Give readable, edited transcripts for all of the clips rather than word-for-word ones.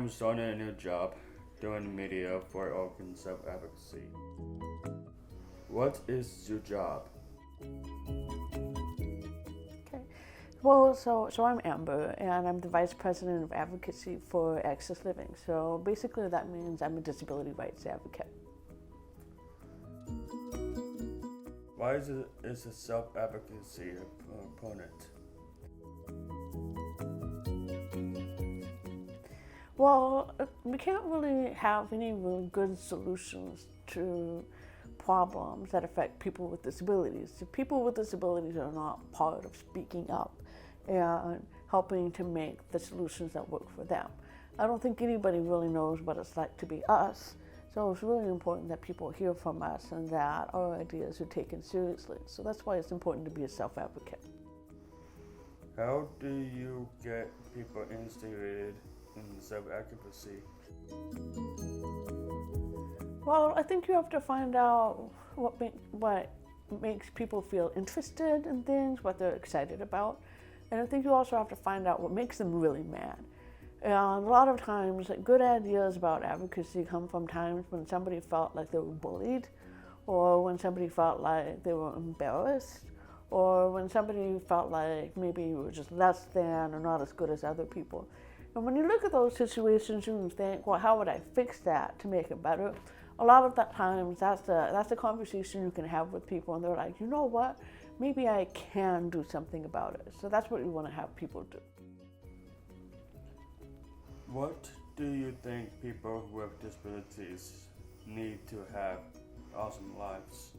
I'm starting a new job doing media for open self-advocacy. What is your job? Okay. Well, so I'm Amber, and I'm the Vice President of Advocacy for Access Living. So basically that means I'm a disability rights advocate. Why is a self-advocacy opponent? Well, we can't really have any really good solutions to problems that affect people with disabilities. So people with disabilities are not part of speaking up and helping to make the solutions that work for them. I don't think anybody really knows what it's like to be us. So it's really important that people hear from us and that our ideas are taken seriously. So that's why it's important to be a self-advocate. How do you get people instigated in self-advocacy? Well, I think you have to find out what makes people feel interested in things, what they're excited about. And I think you also have to find out what makes them really mad. And a lot of times, good ideas about advocacy come from times when somebody felt like they were bullied, or when somebody felt like they were embarrassed, or when somebody felt like maybe you were just less than or not as good as other people. And when you look at those situations and you think, well, how would I fix that to make it better? A lot of that times, that's the conversation you can have with people, and they're like, you know what? Maybe I can do something about it. So that's what you want to have people do. What do you think people with disabilities need to have awesome lives?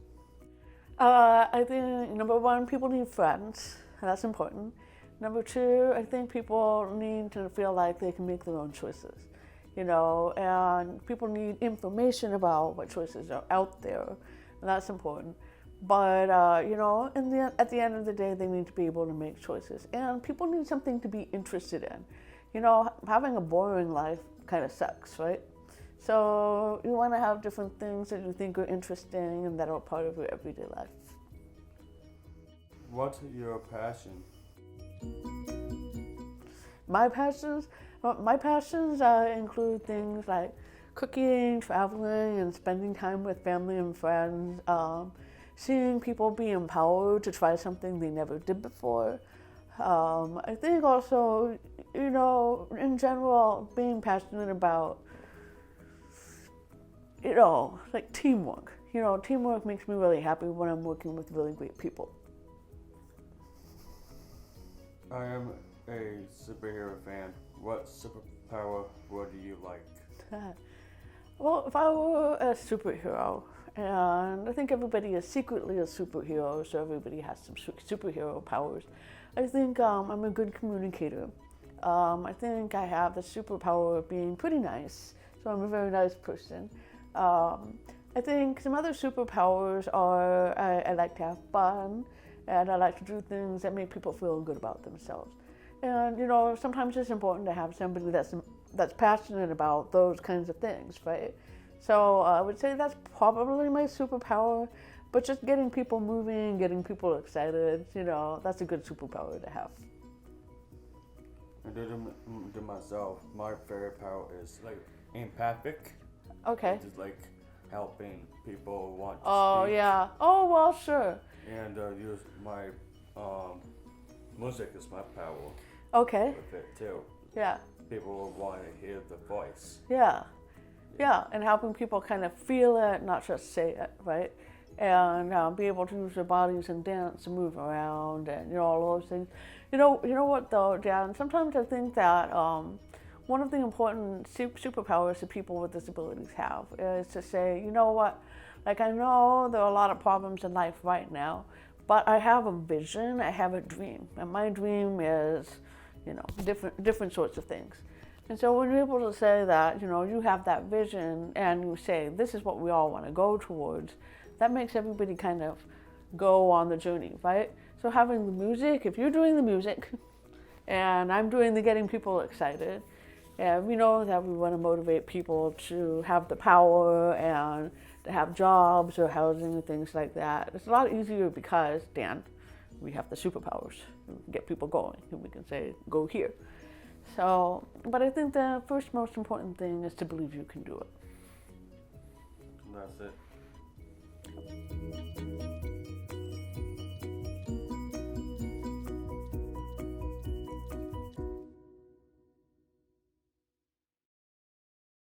I think, number one, people need friends. That's important. Number two, I think people need to feel like they can make their own choices, and people need information about what choices are out there, and that's important. But, at the end of the day, they need to be able to make choices. And people need something to be interested in. Having a boring life kind of sucks, right? So you want to have different things that you think are interesting and that are part of your everyday life. What's your passion? My passions include things like cooking, traveling, and spending time with family and friends, seeing people be empowered to try something they never did before. I think also, in general, being passionate about, like teamwork. Teamwork makes me really happy when I'm working with really great people. I am a superhero fan. What superpower would you like? Well, if I were a superhero, and I think everybody is secretly a superhero, so everybody has some superhero powers, I think I'm a good communicator. I think I have the superpower of being pretty nice, so I'm a very nice person. I think some other superpowers are I like to have fun, and I like to do things that make people feel good about themselves. And sometimes it's important to have somebody that's passionate about those kinds of things, right? So I would say that's probably my superpower, but just getting people moving, getting people excited, that's a good superpower to have. And to myself, my favorite power is like empathic. Okay. Just like helping people want to Oh, speak. yeah. Oh, well, sure. And use my music is my power. Okay. With it too. Yeah. People will want to hear the voice. Yeah. Yeah, and helping people kind of feel it, not just say it, right? And be able to use their bodies and dance and move around and, all those things. You know what though, Dan? Sometimes I think that one of the important superpowers that people with disabilities have is to say, you know what? Like, I know there are a lot of problems in life right now, but I have a vision, I have a dream. And my dream is, different sorts of things. And so when you're able to say that, you have that vision and you say, this is what we all want to go towards, that makes everybody kind of go on the journey, right? So having the music, if you're doing the music and I'm doing the getting people excited, and we know that we want to motivate people to have the power and to have jobs or housing and things like that. It's a lot easier because, Dan, we have the superpowers. We can get people going and we can say, go here. So, but I think the first most important thing is to believe you can do it. That's it.